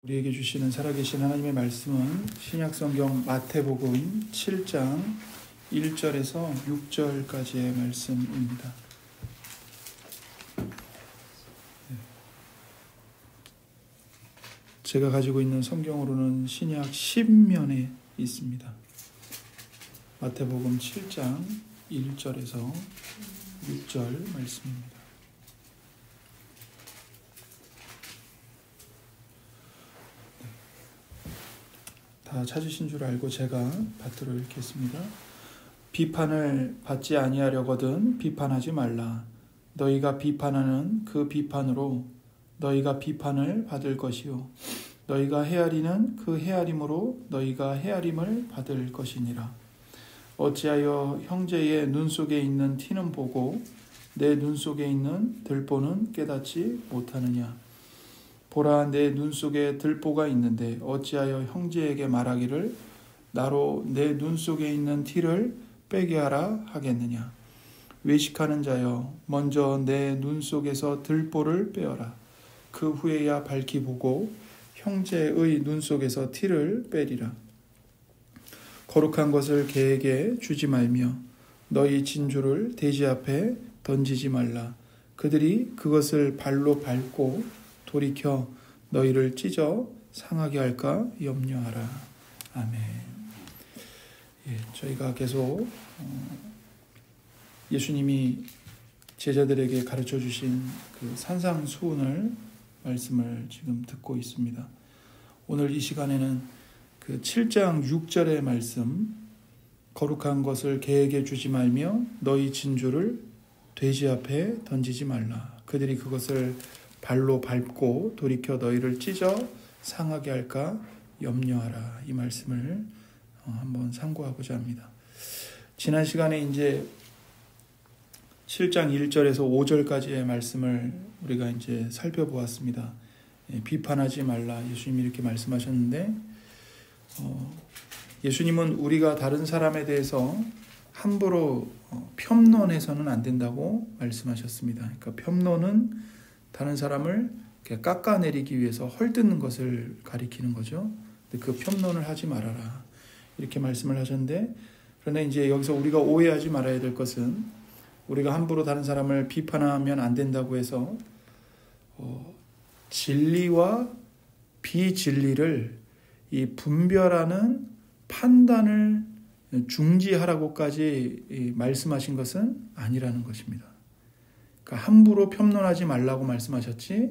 우리에게 주시는 살아계신 하나님의 말씀은 신약성경 마태복음 7장 1절에서 6절까지의 말씀입니다. 제가 가지고 있는 성경으로는 신약 10면에 있습니다. 마태복음 7장 1절에서 6절 말씀입니다. 다 찾으신 줄 알고 제가 받들어 읽겠습니다. 비판을 받지 아니하려거든 비판하지 말라. 너희가 비판하는 그 비판으로 너희가 비판을 받을 것이요 너희가 헤아리는 그 헤아림으로 너희가 헤아림을 받을 것이니라. 어찌하여 형제의 눈 속에 있는 티는 보고 내 눈 속에 있는 들보는 깨닫지 못하느냐. 보라, 내 눈 속에 들보가 있는데 어찌하여 형제에게 말하기를 나로 내 눈 속에 있는 티를 빼게 하라 하겠느냐. 외식하는 자여, 먼저 내 눈 속에서 들보를 빼어라. 그 후에야 밝히 보고 형제의 눈 속에서 티를 빼리라. 거룩한 것을 개에게 주지 말며 너희 진주를 돼지 앞에 던지지 말라. 그들이 그것을 발로 밟고 돌이켜 너희를 찢어 상하게 할까 염려하라. 아멘. 저희가 계속 예수님이 제자들에게 가르쳐 주신 그 산상수훈을 말씀을 지금 듣고 있습니다. 오늘 이 시간에는 그 7장 6절의 말씀, 거룩한 것을 개에게 주지 말며 너희 진주를 돼지 앞에 던지지 말라. 그들이 그것을 발로 밟고 돌이켜 너희를 찢어 상하게 할까 염려하라. 이 말씀을 한번 참고하고자 합니다. 지난 시간에 이제 7장 1절에서 5절까지의 말씀을 우리가 이제 살펴보았습니다. 비판하지 말라. 예수님이 이렇게 말씀하셨는데, 예수님은 우리가 다른 사람에 대해서 함부로 폄론해서는 안 된다고 말씀하셨습니다. 그러니까 폄론은 다른 사람을 깎아내리기 위해서 헐뜯는 것을 가리키는 거죠. 근데 그 폄론을 하지 말아라. 이렇게 말씀을 하셨는데, 그러나 이제 여기서 우리가 오해하지 말아야 될 것은 우리가 함부로 다른 사람을 비판하면 안 된다고 해서 진리와 비진리를 이 분별하는 판단을 중지하라고까지 말씀하신 것은 아니라는 것입니다. 그러니까 함부로 폄론하지 말라고 말씀하셨지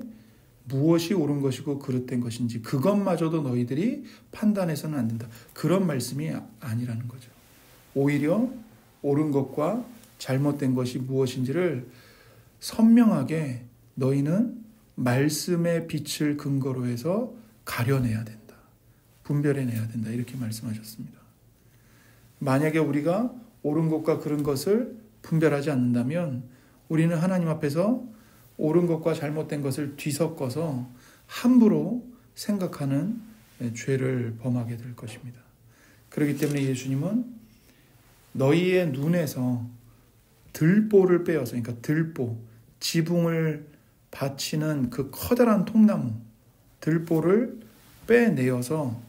무엇이 옳은 것이고 그릇된 것인지 그것마저도 너희들이 판단해서는 안 된다. 그런 말씀이 아니라는 거죠. 오히려 옳은 것과 잘못된 것이 무엇인지를 선명하게 너희는 말씀의 빛을 근거로 해서 가려내야 된다. 분별해내야 된다. 이렇게 말씀하셨습니다. 만약에 우리가 옳은 것과 그른 것을 분별하지 않는다면 우리는 하나님 앞에서 옳은 것과 잘못된 것을 뒤섞어서 함부로 생각하는 죄를 범하게 될 것입니다. 그렇기 때문에 예수님은 너희의 눈에서 들보를 빼어서, 그러니까 들보, 지붕을 받치는 그 커다란 통나무, 들보를 빼내어서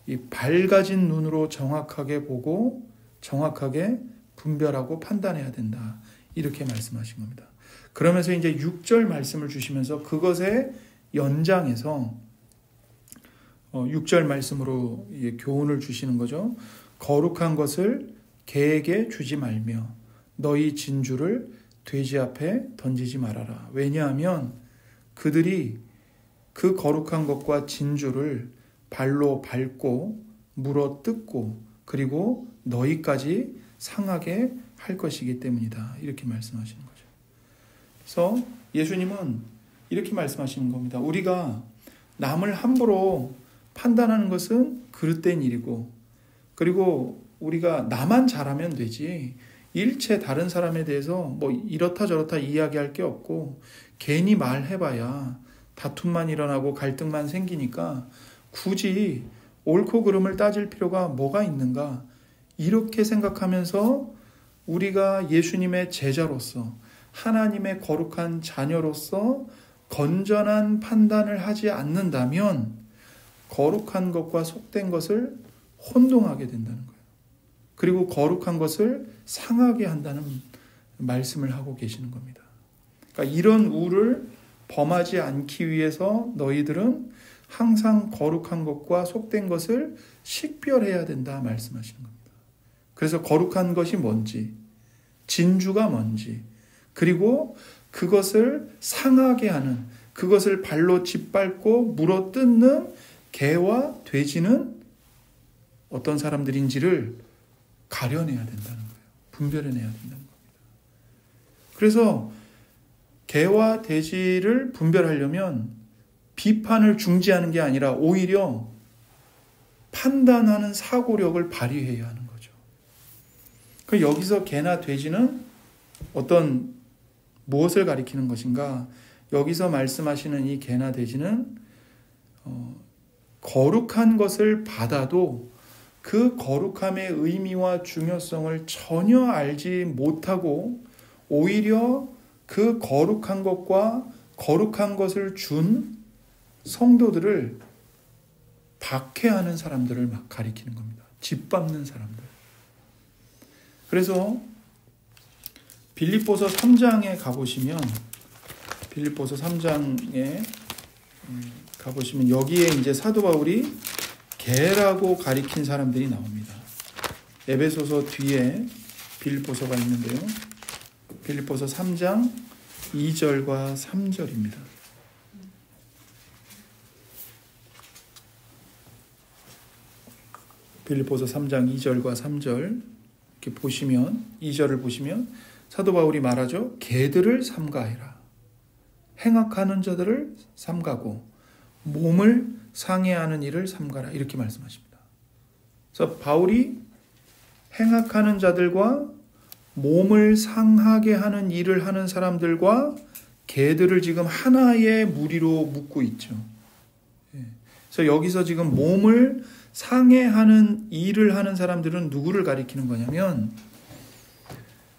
이 밝아진 눈으로 정확하게 보고 정확하게 분별하고 판단해야 된다. 이렇게 말씀하신 겁니다. 그러면서 이제 6절 말씀을 주시면서 그것의 연장해서 6절 말씀으로 교훈을 주시는 거죠. 거룩한 것을 개에게 주지 말며 너희 진주를 돼지 앞에 던지지 말아라. 왜냐하면 그들이 그 거룩한 것과 진주를 발로 밟고 물어 뜯고 그리고 너희까지 상하게 할 것이기 때문이다. 이렇게 말씀하시는 거죠. 그래서 예수님은 이렇게 말씀하시는 겁니다. 우리가 남을 함부로 판단하는 것은 그릇된 일이고, 그리고 우리가 나만 잘하면 되지 일체 다른 사람에 대해서 뭐 이렇다 저렇다 이야기할 게 없고 괜히 말해봐야 다툼만 일어나고 갈등만 생기니까 굳이 옳고 그름을 따질 필요가 뭐가 있는가, 이렇게 생각하면서 우리가 예수님의 제자로서 하나님의 거룩한 자녀로서 건전한 판단을 하지 않는다면 거룩한 것과 속된 것을 혼동하게 된다는 거예요. 그리고 거룩한 것을 상하게 한다는 말씀을 하고 계시는 겁니다. 그러니까 이런 우를 범하지 않기 위해서 너희들은 항상 거룩한 것과 속된 것을 식별해야 된다 말씀하시는 겁니다. 그래서 거룩한 것이 뭔지, 진주가 뭔지, 그리고 그것을 상하게 하는, 그것을 발로 짓밟고 물어 뜯는 개와 돼지는 어떤 사람들인지를 가려내야 된다는 거예요. 분별해내야 된다는 겁니다. 그래서 개와 돼지를 분별하려면 비판을 중지하는 게 아니라 오히려 판단하는 사고력을 발휘해야 하는 거죠. 여기서 개나 돼지는 어떤 무엇을 가리키는 것인가? 여기서 말씀하시는 이 개나 돼지는 거룩한 것을 받아도 그 거룩함의 의미와 중요성을 전혀 알지 못하고 오히려 그 거룩한 것과 거룩한 것을 준 성도들을 박해하는 사람들을 막 가리키는 겁니다. 짓밟는 사람들. 그래서 빌립보서 3장에 가보시면 여기에 이제 사도 바울이 개라고 가리킨 사람들이 나옵니다. 에베소서 뒤에 빌립보서가 있는데요. 빌립보서 3장 2절과 3절입니다. 빌립보서 3장 2절과 3절 이렇게 보시면 2절을 보시면 사도 바울이 말하죠. 개들을 삼가해라. 행악하는 자들을 삼가고 몸을 상해하는 일을 삼가라. 이렇게 말씀하십니다. 그래서 바울이 행악하는 자들과 몸을 상하게 하는 일을 하는 사람들과 개들을 지금 하나의 무리로 묶고 있죠. 그래서 여기서 지금 몸을 상해하는 일을 하는 사람들은 누구를 가리키는 거냐면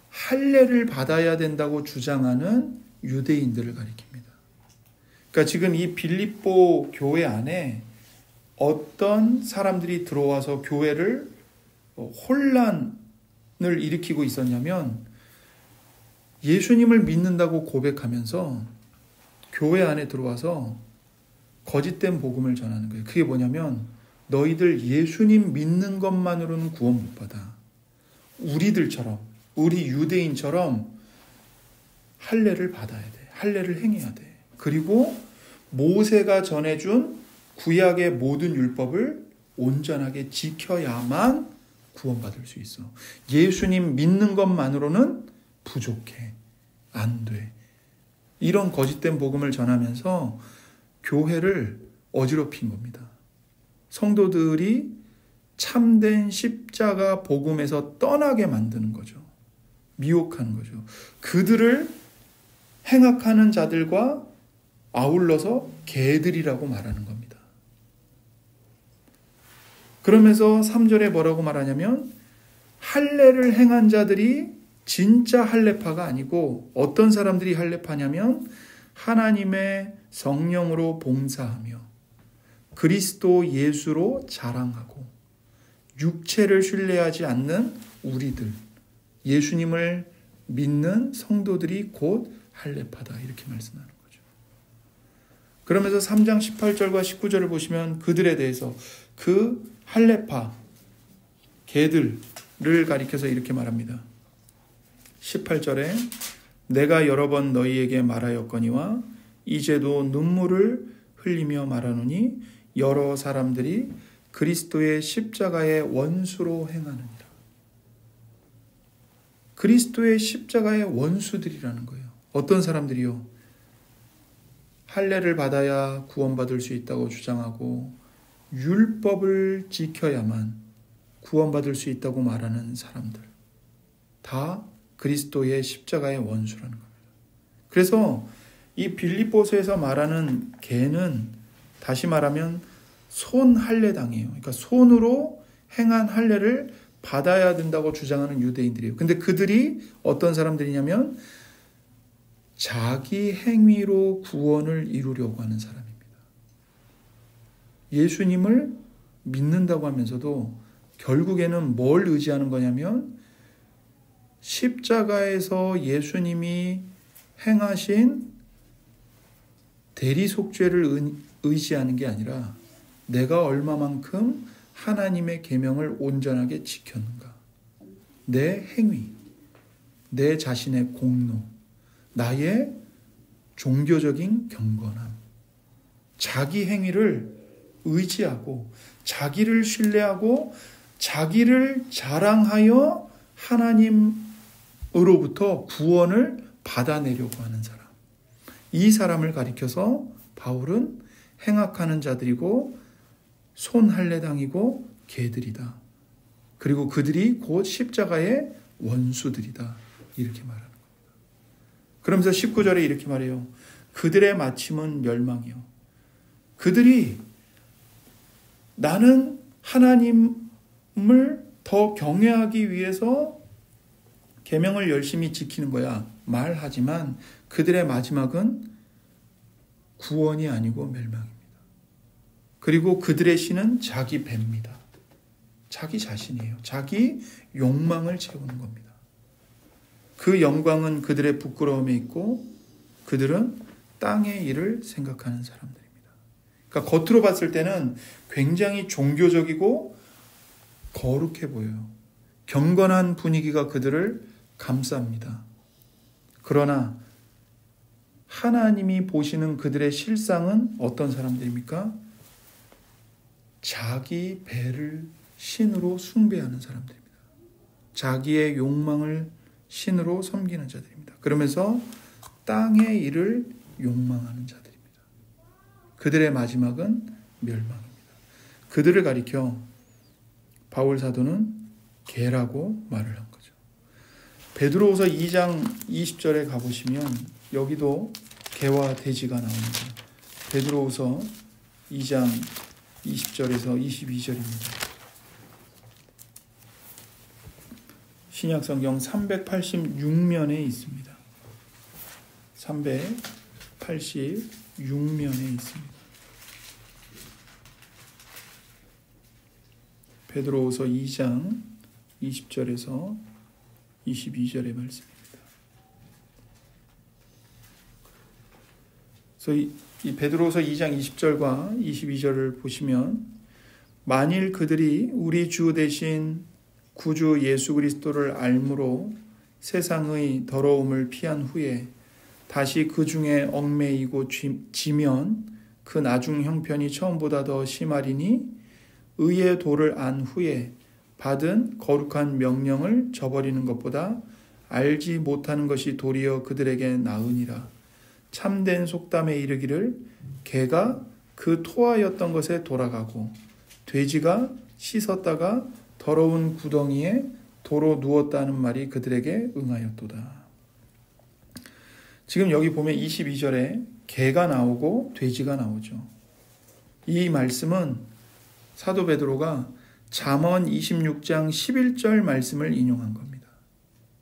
할례를 받아야 된다고 주장하는 유대인들을 가리킵니다. 그러니까 지금 이 빌립보 교회 안에 어떤 사람들이 들어와서 교회를 혼란을 일으키고 있었냐면 예수님을 믿는다고 고백하면서 교회 안에 들어와서 거짓된 복음을 전하는 거예요. 그게 뭐냐면 너희들 예수님 믿는 것만으로는 구원 못 받아. 우리들처럼, 우리 유대인처럼 할례를 받아야 돼. 할례를 행해야 돼. 그리고 모세가 전해준 구약의 모든 율법을 온전하게 지켜야만 구원받을 수 있어. 예수님 믿는 것만으로는 부족해. 안 돼. 이런 거짓된 복음을 전하면서 교회를 어지럽힌 겁니다. 성도들이 참된 십자가 복음에서 떠나게 만드는 거죠. 미혹하는 거죠. 그들을 행악하는 자들과 아울러서 개들이라고 말하는 겁니다. 그러면서 3절에 뭐라고 말하냐면 할례를 행한 자들이 진짜 할례파가 아니고 어떤 사람들이 할례파냐면 하나님의 성령으로 봉사하며 그리스도 예수로 자랑하고 육체를 신뢰하지 않는 우리들, 예수님을 믿는 성도들이 곧 할례파다 이렇게 말씀하는 거죠. 그러면서 3장 18절과 19절을 보시면 그들에 대해서 그 할례파, 개들을 가리켜서 이렇게 말합니다. 18절에 내가 여러 번 너희에게 말하였거니와 이제도 눈물을 흘리며 말하노니 여러 사람들이 그리스도의 십자가의 원수로 행하느니라. 그리스도의 십자가의 원수들이라는 거예요. 어떤 사람들이요? 할례를 받아야 구원받을 수 있다고 주장하고 율법을 지켜야만 구원받을 수 있다고 말하는 사람들. 다 그리스도의 십자가의 원수라는 겁니다. 그래서 이 빌립보서에서 말하는 개는 다시 말하면 손 할례당이에요. 그러니까 손으로 행한 할례를 받아야 된다고 주장하는 유대인들이에요. 근데 그들이 어떤 사람들이냐면 자기 행위로 구원을 이루려고 하는 사람입니다. 예수님을 믿는다고 하면서도 결국에는 뭘 의지하는 거냐면 십자가에서 예수님이 행하신 대리속죄를 의지하는 게 아니라 내가 얼마만큼 하나님의 계명을 온전하게 지켰는가. 내 행위, 내 자신의 공로, 나의 종교적인 경건함, 자기 행위를 의지하고 자기를 신뢰하고 자기를 자랑하여 하나님으로부터 구원을 받아내려고 하는 사람. 이 사람을 가리켜서 바울은 행악하는 자들이고 손할례당이고 개들이다. 그리고 그들이 곧 십자가의 원수들이다. 이렇게 말하는 겁니다. 그러면서 19절에 이렇게 말해요. 그들의 마침은 멸망이요. 그들이 나는 하나님을 더 경외하기 위해서 계명을 열심히 지키는 거야 말하지만 그들의 마지막은 구원이 아니고 멸망입니다. 그리고 그들의 신은 자기 배입니다. 자기 자신이에요. 자기 욕망을 채우는 겁니다. 그 영광은 그들의 부끄러움에 있고 그들은 땅의 일을 생각하는 사람들입니다. 그러니까 겉으로 봤을 때는 굉장히 종교적이고 거룩해 보여요. 경건한 분위기가 그들을 감쌉니다. 그러나 하나님이 보시는 그들의 실상은 어떤 사람들입니까? 자기 배를 신으로 숭배하는 사람들입니다. 자기의 욕망을 신으로 섬기는 자들입니다. 그러면서 땅의 일을 욕망하는 자들입니다. 그들의 마지막은 멸망입니다. 그들을 가리켜 바울 사도는 개라고 말을 한 거죠. 베드로후서 2장 20절에 가보시면 여기도 개와 돼지가 나옵니다. 베드로후서 2장 20절에서 22절입니다. 신약성경 386면에 있습니다. 386면에 있습니다. 베드로후서 2장 20절에서 22절의 말씀입니다. 그래서 이 베드로후서 2장 20절과 22절을 보시면 만일 그들이 우리 주 대신 구주 예수 그리스도를 알므로 세상의 더러움을 피한 후에 다시 그 중에 얽매이고 지면 그 나중 형편이 처음보다 더 심하리니 의의 도를 안 후에 받은 거룩한 명령을 저버리는 것보다 알지 못하는 것이 도리어 그들에게 나으니라. 참된 속담에 이르기를 개가 그 토하였던 것에 돌아가고 돼지가 씻었다가 더러운 구덩이에 도로 누웠다는 말이 그들에게 응하였도다. 지금 여기 보면 22절에 개가 나오고 돼지가 나오죠. 이 말씀은 사도 베드로가 잠언 26장 11절 말씀을 인용한 겁니다.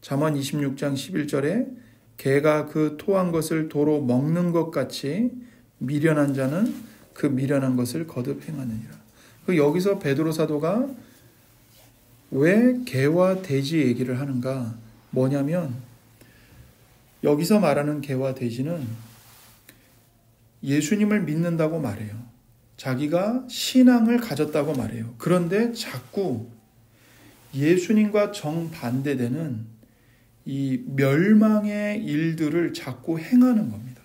잠언 26장 11절에 개가 그 토한 것을 도로 먹는 것 같이 미련한 자는 그 미련한 것을 거듭 행하느니라. 여기서 베드로 사도가 왜 개와 돼지 얘기를 하는가? 뭐냐면 여기서 말하는 개와 돼지는 예수님을 믿는다고 말해요. 자기가 신앙을 가졌다고 말해요. 그런데 자꾸 예수님과 정반대되는 이 멸망의 일들을 자꾸 행하는 겁니다.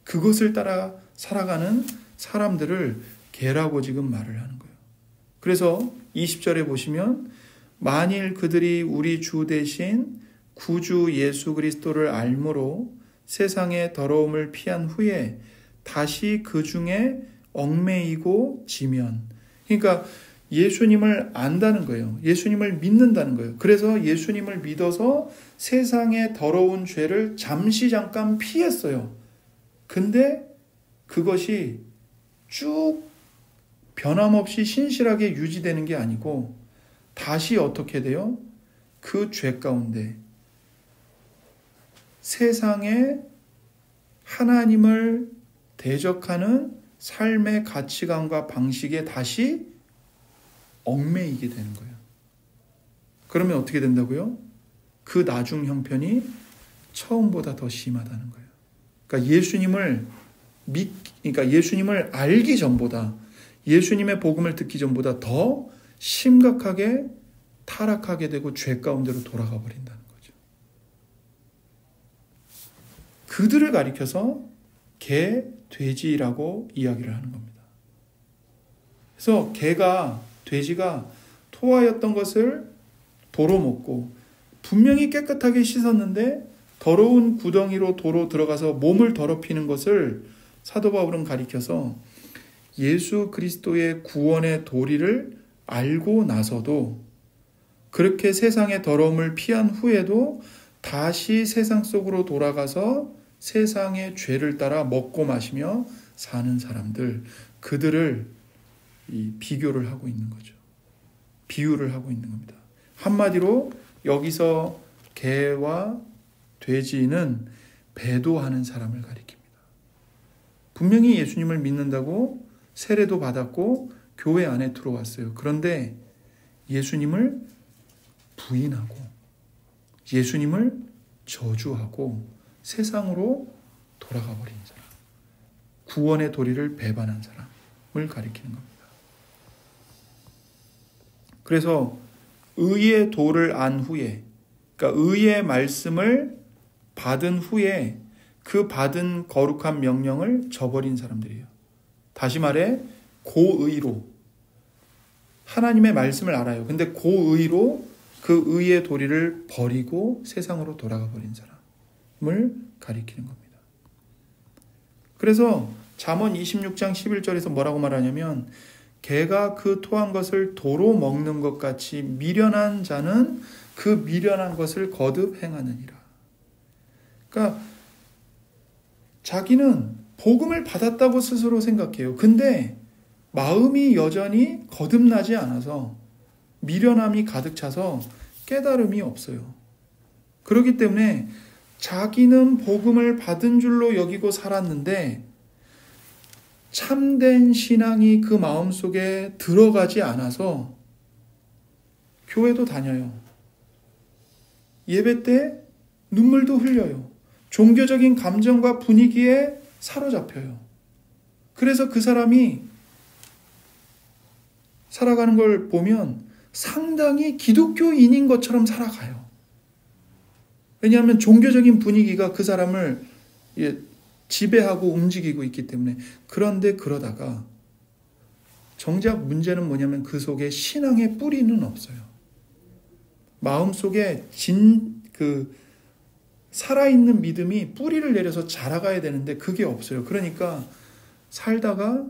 그것을 따라 살아가는 사람들을 개라고 지금 말을 하는 거예요. 그래서 20절에 보시면 만일 그들이 우리 주 대신 구주 예수 그리스도를 알므로 세상의 더러움을 피한 후에 다시 그 중에 얽매이고 지면, 그러니까 예수님을 안다는 거예요. 예수님을 믿는다는 거예요. 그래서 예수님을 믿어서 세상의 더러운 죄를 잠깐 피했어요. 근데 그것이 쭉 변함없이 신실하게 유지되는 게 아니고 다시 어떻게 돼요? 그 죄 가운데 세상에 하나님을 대적하는 삶의 가치관과 방식에 다시 얽매이게 되는 거예요. 그러면 어떻게 된다고요? 그 나중 형편이 처음보다 더 심하다는 거예요. 그러니까 예수님을 알기 전보다, 예수님의 복음을 듣기 전보다 더 심각하게 타락하게 되고 죄 가운데로 돌아가 버린다는 거죠. 그들을 가리켜서 개, 돼지라고 이야기를 하는 겁니다. 그래서 돼지가 토하였던 것을 도로 먹고 분명히 깨끗하게 씻었는데 더러운 구덩이로 도로 들어가서 몸을 더럽히는 것을 사도 바울은 가리켜서 예수 그리스도의 구원의 도리를 알고 나서도, 그렇게 세상의 더러움을 피한 후에도 다시 세상 속으로 돌아가서 세상의 죄를 따라 먹고 마시며 사는 사람들, 그들을 비교를 하고 있는 거죠. 비유를 하고 있는 겁니다. 한마디로 여기서 개와 돼지는 배도하는 사람을 가리킵니다. 분명히 예수님을 믿는다고 세례도 받았고 교회 안에 들어왔어요. 그런데 예수님을 부인하고 예수님을 저주하고 세상으로 돌아가 버린 사람, 구원의 도리를 배반한 사람을 가리키는 겁니다. 그래서 의의 도를 안 후에, 그러니까 의의 말씀을 받은 후에 그 받은 거룩한 명령을 저버린 사람들이에요. 다시 말해 고의로 하나님의 말씀을 알아요. 근데 고의로 그 의의 도리를 버리고 세상으로 돌아가 버린 사람을 가리키는 겁니다. 그래서 잠언 26장 11절에서 뭐라고 말하냐면, 개가 그 토한 것을 도로 먹는 것 같이 미련한 자는 그 미련한 것을 거듭 행하느니라. 그러니까 자기는 복음을 받았다고 스스로 생각해요. 근데 마음이 여전히 거듭나지 않아서 미련함이 가득 차서 깨달음이 없어요. 그렇기 때문에 자기는 복음을 받은 줄로 여기고 살았는데 참된 신앙이 그 마음속에 들어가지 않아서 교회도 다녀요. 예배 때 눈물도 흘려요. 종교적인 감정과 분위기에 사로잡혀요. 그래서 그 사람이 살아가는 걸 보면 상당히 기독교인인 것처럼 살아가요. 왜냐하면 종교적인 분위기가 그 사람을 지배하고 움직이고 있기 때문에. 그런데 그러다가 정작 문제는 뭐냐면 그 속에 신앙의 뿌리는 없어요. 마음속에 살아있는 믿음이 뿌리를 내려서 자라가야 되는데 그게 없어요. 그러니까 살다가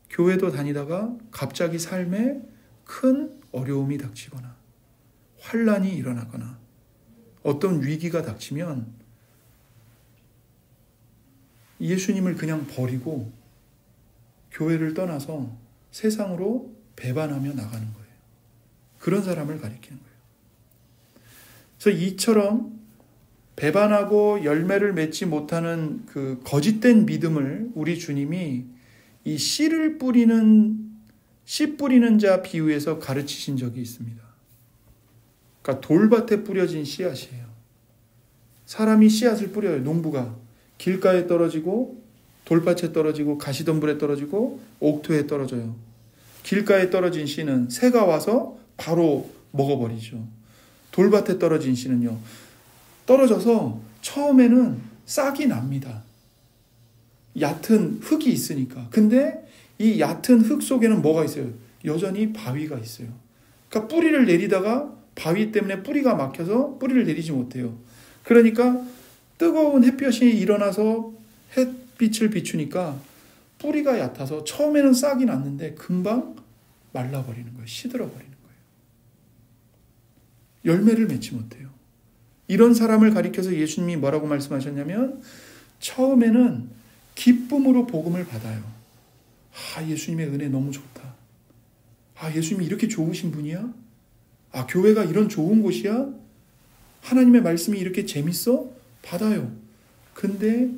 교회도 다니다가 갑자기 삶에 큰 어려움이 닥치거나 환난이 일어나거나 어떤 위기가 닥치면 예수님을 그냥 버리고 교회를 떠나서 세상으로 배반하며 나가는 거예요. 그런 사람을 가리키는 거예요. 그래서 이처럼 배반하고 열매를 맺지 못하는 그 거짓된 믿음을 우리 주님이 이 씨 뿌리는 자 비유에서 가르치신 적이 있습니다. 그러니까 돌밭에 뿌려진 씨앗이에요. 사람이 씨앗을 뿌려요. 농부가 길가에 떨어지고 돌밭에 떨어지고 가시덤불에 떨어지고 옥토에 떨어져요. 길가에 떨어진 씨는 새가 와서 바로 먹어버리죠. 돌밭에 떨어진 씨는요, 떨어져서 처음에는 싹이 납니다. 얕은 흙이 있으니까. 근데 이 얕은 흙 속에는 뭐가 있어요? 여전히 바위가 있어요. 그러니까 뿌리를 내리다가 바위 때문에 뿌리가 막혀서 뿌리를 내리지 못해요. 그러니까 뜨거운 햇볕이 일어나서 햇빛을 비추니까 뿌리가 얕아서 처음에는 싹이 났는데 금방 말라버리는 거예요. 시들어버리는 거예요. 열매를 맺지 못해요. 이런 사람을 가리켜서 예수님이 뭐라고 말씀하셨냐면, 처음에는 기쁨으로 복음을 받아요. 예수님의 은혜 너무 좋다. 예수님이 이렇게 좋으신 분이야? 교회가 이런 좋은 곳이야? 하나님의 말씀이 이렇게 재밌어? 받아요. 근데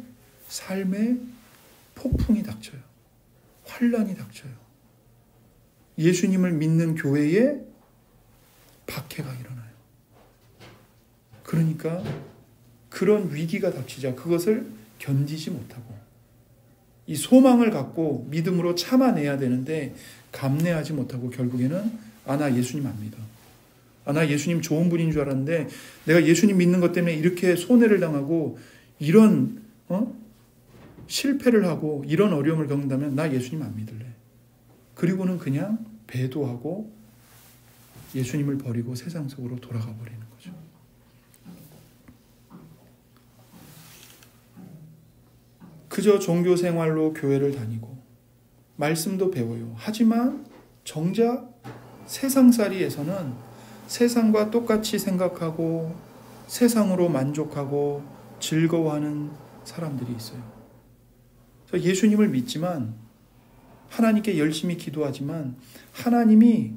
삶에 폭풍이 닥쳐요. 환란이 닥쳐요. 예수님을 믿는 교회에 박해가 일어나요. 그러니까 그런 위기가 닥치자 그것을 견디지 못하고 이 소망을 갖고 믿음으로 참아내야 되는데 감내하지 못하고 결국에는 나 예수님 안 믿어. 나 예수님 좋은 분인 줄 알았는데 내가 예수님 믿는 것 때문에 이렇게 손해를 당하고 이런 실패를 하고 이런 어려움을 겪는다면 나 예수님 안 믿을래. 그리고는 그냥 배도하고 예수님을 버리고 세상 속으로 돌아가 버리는 거죠. 그저 종교 생활로 교회를 다니고 말씀도 배워요. 하지만 정작 세상살이에서는 세상과 똑같이 생각하고 세상으로 만족하고 즐거워하는 사람들이 있어요. 예수님을 믿지만 하나님께 열심히 기도하지만 하나님이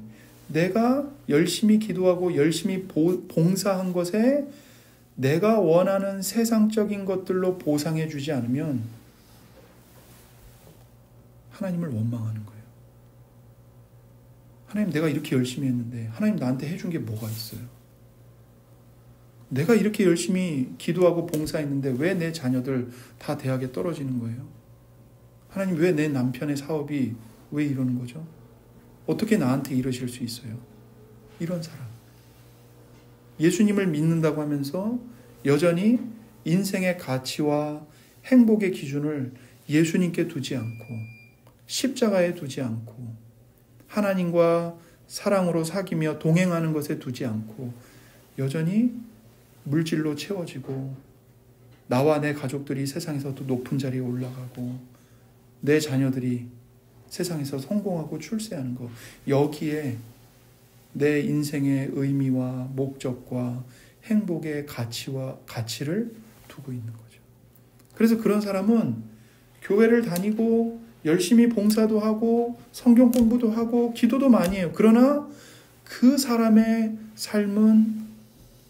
내가 열심히 기도하고 열심히 봉사한 것에 내가 원하는 세상적인 것들로 보상해 주지 않으면 하나님을 원망하는 거예요. 하나님 내가 이렇게 열심히 했는데 하나님 나한테 해준 게 뭐가 있어요? 내가 이렇게 열심히 기도하고 봉사했는데 왜 내 자녀들 다 대학에 떨어지는 거예요? 하나님 왜 내 남편의 사업이 왜 이러는 거죠? 어떻게 나한테 이러실 수 있어요? 이런 사람. 예수님을 믿는다고 하면서 여전히 인생의 가치와 행복의 기준을 예수님께 두지 않고 십자가에 두지 않고 하나님과 사랑으로 사귀며 동행하는 것에 두지 않고 여전히 물질로 채워지고 나와 내 가족들이 세상에서 더 높은 자리에 올라가고 내 자녀들이 세상에서 성공하고 출세하는 것, 여기에 내 인생의 의미와 목적과 행복의 가치를 두고 있는 거죠. 그래서 그런 사람은 교회를 다니고 열심히 봉사도 하고 성경 공부도 하고 기도도 많이 해요. 그러나 그 사람의 삶은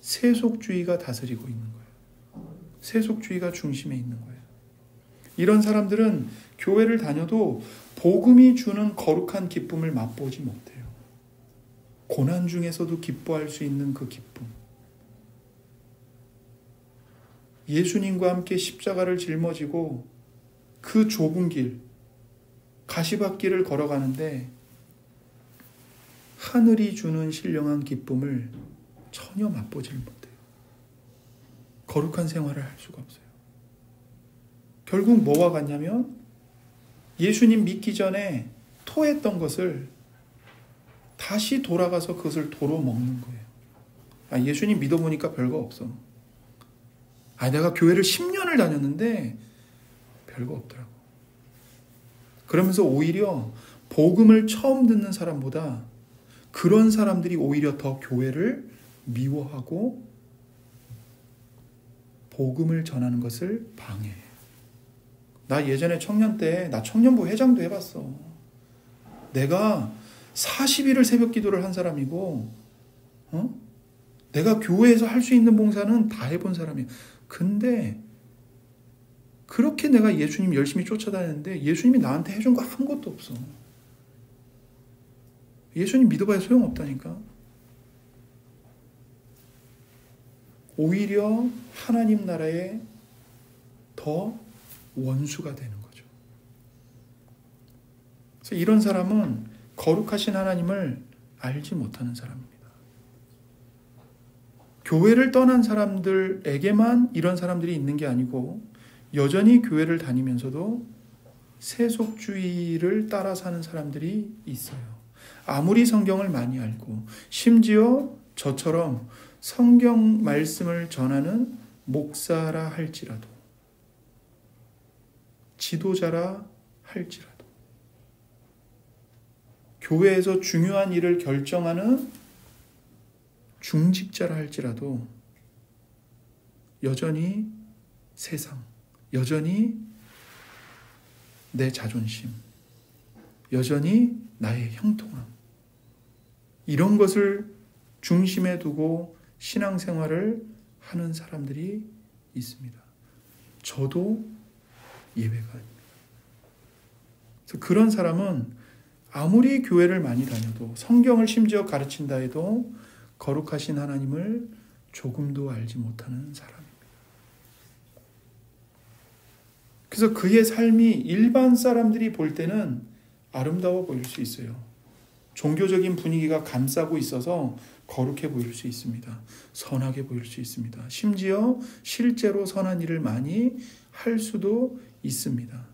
세속주의가 다스리고 있는 거예요. 세속주의가 중심에 있는 거예요. 이런 사람들은 교회를 다녀도 복음이 주는 거룩한 기쁨을 맛보지 못해요. 고난 중에서도 기뻐할 수 있는 그 기쁨. 예수님과 함께 십자가를 짊어지고 그 좁은 길, 가시밭길을 걸어가는데 하늘이 주는 신령한 기쁨을 전혀 맛보질 못해요. 거룩한 생활을 할 수가 없어요. 결국 뭐와 같냐면 예수님 믿기 전에 토했던 것을 다시 돌아가서 그것을 도로 먹는 거예요. 예수님 믿어보니까 별거 없어. 내가 교회를 10년을 다녔는데 별거 없더라고. 그러면서 오히려 복음을 처음 듣는 사람보다 그런 사람들이 오히려 더 교회를 미워하고 복음을 전하는 것을 방해해요. 나 예전에 청년 때 나 청년부 회장도 해봤어. 내가 40일을 새벽 기도를 한 사람이고 내가 교회에서 할 수 있는 봉사는 다 해본 사람이야. 근데 그렇게 내가 예수님 열심히 쫓아다녔는데 예수님이 나한테 해준 거 아무것도 없어. 예수님 믿어봐야 소용없다니까. 오히려 하나님 나라에 더 원수가 되는 거죠. 그래서 이런 사람은 거룩하신 하나님을 알지 못하는 사람입니다. 교회를 떠난 사람들에게만 이런 사람들이 있는 게 아니고 여전히 교회를 다니면서도 세속주의를 따라 사는 사람들이 있어요. 아무리 성경을 많이 알고 심지어 저처럼 성경 말씀을 전하는 목사라 할지라도 지도자라 할지라도 교회에서 중요한 일을 결정하는 중직자라 할지라도 여전히 세상, 여전히 내 자존심, 여전히 나의 형통함, 이런 것을 중심에 두고 신앙생활을 하는 사람들이 있습니다. 저도 예외가 아닙니다. 그래서 그런 사람은 아무리 교회를 많이 다녀도 성경을 심지어 가르친다 해도 거룩하신 하나님을 조금도 알지 못하는 사람입니다. 그래서 그의 삶이 일반 사람들이 볼 때는 아름다워 보일 수 있어요. 종교적인 분위기가 감싸고 있어서 거룩해 보일 수 있습니다. 선하게 보일 수 있습니다. 심지어 실제로 선한 일을 많이 할 수도 있습니다.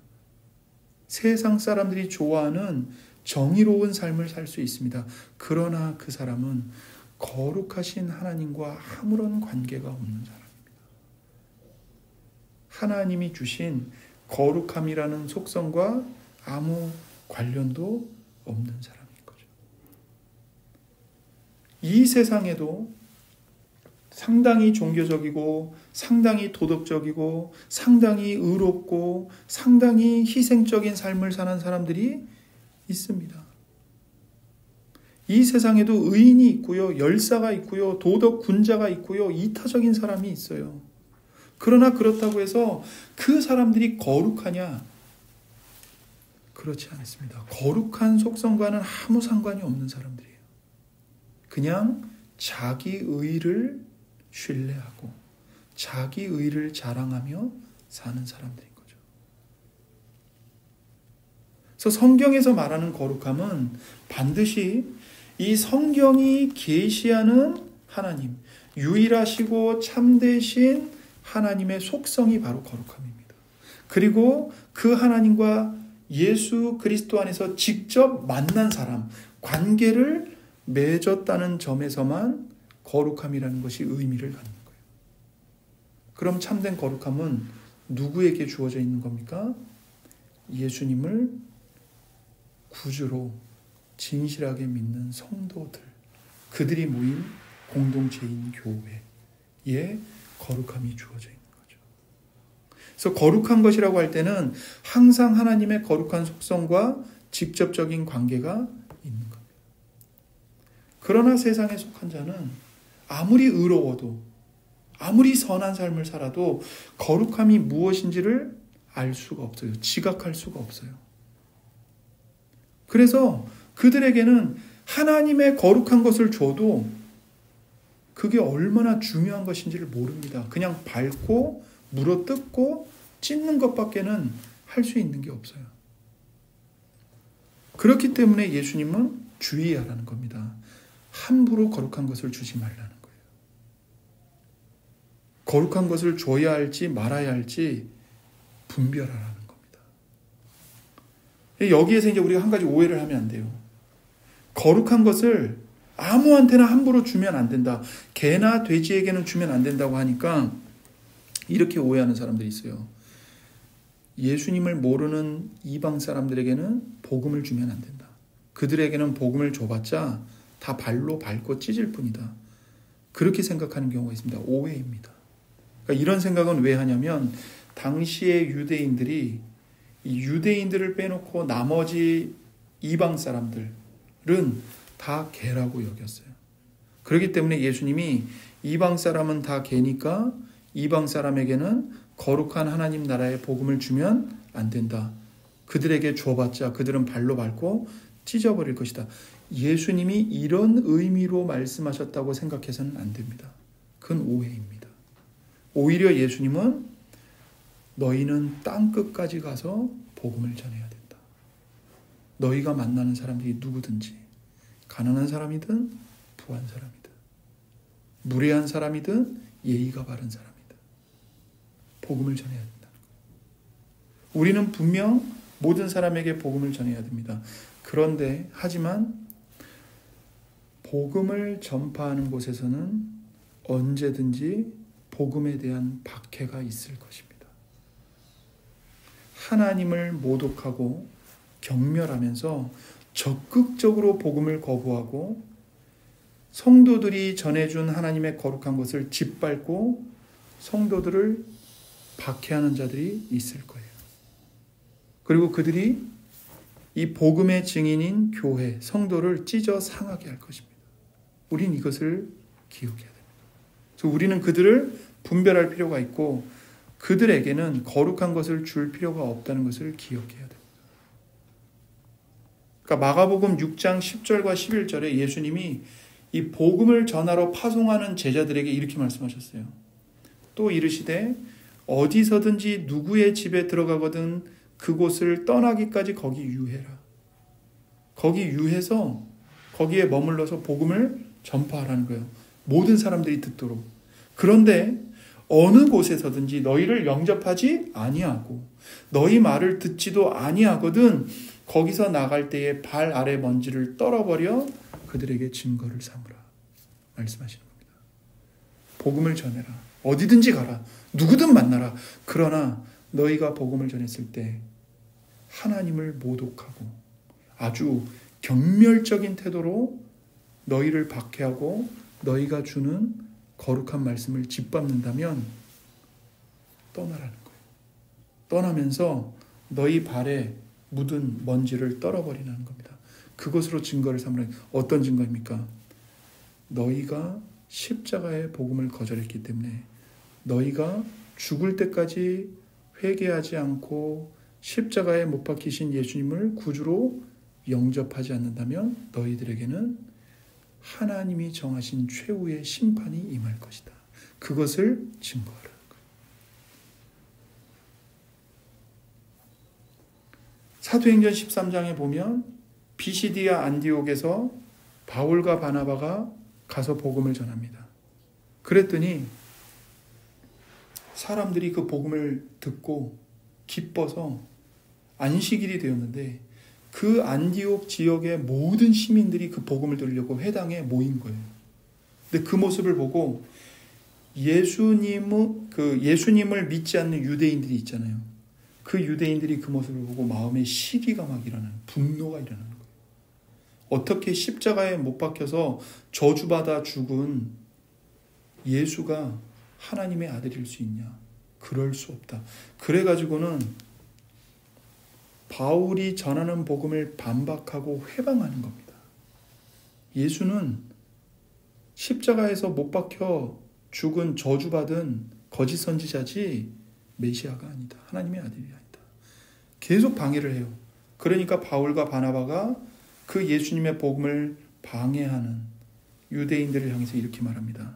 세상 사람들이 좋아하는 정의로운 삶을 살 수 있습니다. 그러나 그 사람은 거룩하신 하나님과 아무런 관계가 없는 사람입니다. 하나님이 주신 거룩함이라는 속성과 아무 관련도 없는 사람인 거죠. 이 세상에도 상당히 종교적이고 상당히 도덕적이고 상당히 의롭고 상당히 희생적인 삶을 사는 사람들이 있습니다. 이 세상에도 의인이 있고요, 열사가 있고요, 도덕 군자가 있고요, 이타적인 사람이 있어요. 그러나 그렇다고 해서 그 사람들이 거룩하냐? 그렇지 않습니다. 거룩한 속성과는 아무 상관이 없는 사람들이에요. 그냥 자기 의를 신뢰하고 자기 의를 자랑하며 사는 사람들인 거죠. 그래서 성경에서 말하는 거룩함은 반드시 이 성경이 계시하는 하나님, 유일하시고 참되신 하나님의 속성이 바로 거룩함입니다. 그리고 그 하나님과 예수 그리스도 안에서 직접 만난 사람, 관계를 맺었다는 점에서만 거룩함이라는 것이 의미를 갖는 거예요. 그럼 참된 거룩함은 누구에게 주어져 있는 겁니까? 예수님을 구주로 진실하게 믿는 성도들, 그들이 모인 공동체인 교회에 거룩함이 주어져 있는 거죠. 그래서 거룩한 것이라고 할 때는 항상 하나님의 거룩한 속성과 직접적인 관계가 있는 겁니다. 그러나 세상에 속한 자는 아무리 의로워도 아무리 선한 삶을 살아도 거룩함이 무엇인지를 알 수가 없어요. 지각할 수가 없어요. 그래서 그들에게는 하나님의 거룩한 것을 줘도 그게 얼마나 중요한 것인지를 모릅니다. 그냥 밟고 물어뜯고 찢는 것밖에는 할 수 있는 게 없어요. 그렇기 때문에 예수님은 주의하라는 겁니다. 함부로 거룩한 것을 주지 말라는 거예요. 거룩한 것을 줘야 할지 말아야 할지 분별하라는 겁니다. 여기에서 이제 우리가 한 가지 오해를 하면 안 돼요. 거룩한 것을 아무한테나 함부로 주면 안 된다. 개나 돼지에게는 주면 안 된다고 하니까 이렇게 오해하는 사람들이 있어요. 예수님을 모르는 이방 사람들에게는 복음을 주면 안 된다. 그들에게는 복음을 줘봤자 다 발로 밟고 찢을 뿐이다. 그렇게 생각하는 경우가 있습니다. 오해입니다. 그러니까 이런 생각은 왜 하냐면 당시의 유대인들이 이 유대인들을 빼놓고 나머지 이방 사람들은 다 개라고 여겼어요. 그렇기 때문에 예수님이 이방 사람은 다 개니까 이방 사람에게는 거룩한 하나님 나라의 복음을 주면 안 된다. 그들에게 줘봤자 그들은 발로 밟고 찢어버릴 것이다. 예수님이 이런 의미로 말씀하셨다고 생각해서는 안 됩니다. 그건 오해입니다. 오히려 예수님은 너희는 땅 끝까지 가서 복음을 전해야 된다. 너희가 만나는 사람들이 누구든지 가난한 사람이든 부한 사람이든 무례한 사람이든 예의가 바른 사람이든 복음을 전해야 된다는 거예요. 우리는 분명 모든 사람에게 복음을 전해야 됩니다. 그런데 하지만 복음을 전파하는 곳에서는 언제든지 복음에 대한 박해가 있을 것입니다. 하나님을 모독하고 경멸하면서 적극적으로 복음을 거부하고 성도들이 전해준 하나님의 거룩한 것을 짓밟고 성도들을 박해하는 자들이 있을 거예요. 그리고 그들이 이 복음의 증인인 교회, 성도를 찢어 상하게 할 것입니다. 우린 이것을 기억해야 됩니다. 그래서 우리는 그들을 분별할 필요가 있고 그들에게는 거룩한 것을 줄 필요가 없다는 것을 기억해야 됩니다. 그러니까 마가복음 6장 10절과 11절에 예수님이 이 복음을 전하러 파송하는 제자들에게 이렇게 말씀하셨어요. 또 이르시되 어디서든지 누구의 집에 들어가거든 그곳을 떠나기까지 거기 유해라. 거기 유해서 거기에 머물러서 복음을 전파하라는 거예요. 모든 사람들이 듣도록. 그런데 어느 곳에서든지 너희를 영접하지 아니하고 너희 말을 듣지도 아니하거든 거기서 나갈 때에 발 아래 먼지를 떨어버려 그들에게 증거를 삼으라. 말씀하시는 겁니다. 복음을 전해라. 어디든지 가라. 누구든 만나라. 그러나 너희가 복음을 전했을 때 하나님을 모독하고 아주 경멸적인 태도로 너희를 박해하고 너희가 주는 거룩한 말씀을 짓밟는다면 떠나라는 거예요. 떠나면서 너희 발에 묻은 먼지를 떨어버리라는 겁니다. 그것으로 증거를 삼으라. 어떤 증거입니까? 너희가 십자가의 복음을 거절했기 때문에 너희가 죽을 때까지 회개하지 않고 십자가에 못 박히신 예수님을 구주로 영접하지 않는다면 너희들에게는 하나님이 정하신 최후의 심판이 임할 것이다. 그것을 증거하라는 거예요. 사도행전 13장에 보면 비시디아 안디옥에서 바울과 바나바가 가서 복음을 전합니다. 그랬더니 사람들이 그 복음을 듣고 기뻐서 안식일이 되었는데 그 안디옥 지역의 모든 시민들이 그 복음을 들으려고 회당에 모인 거예요. 근데 그 모습을 보고 예수님을 믿지 않는 유대인들이 있잖아요. 그 유대인들이 그 모습을 보고 마음에 시기가 막 일어나는, 분노가 일어나는 거예요. 어떻게 십자가에 못 박혀서 저주받아 죽은 예수가 하나님의 아들일 수 있냐? 그럴 수 없다. 그래가지고는 바울이 전하는 복음을 반박하고 회방하는 겁니다. 예수는 십자가에서 못 박혀 죽은 저주받은 거짓 선지자지 메시아가 아니다. 하나님의 아들이 아니다. 계속 방해를 해요. 그러니까 바울과 바나바가 그 예수님의 복음을 방해하는 유대인들을 향해서 이렇게 말합니다.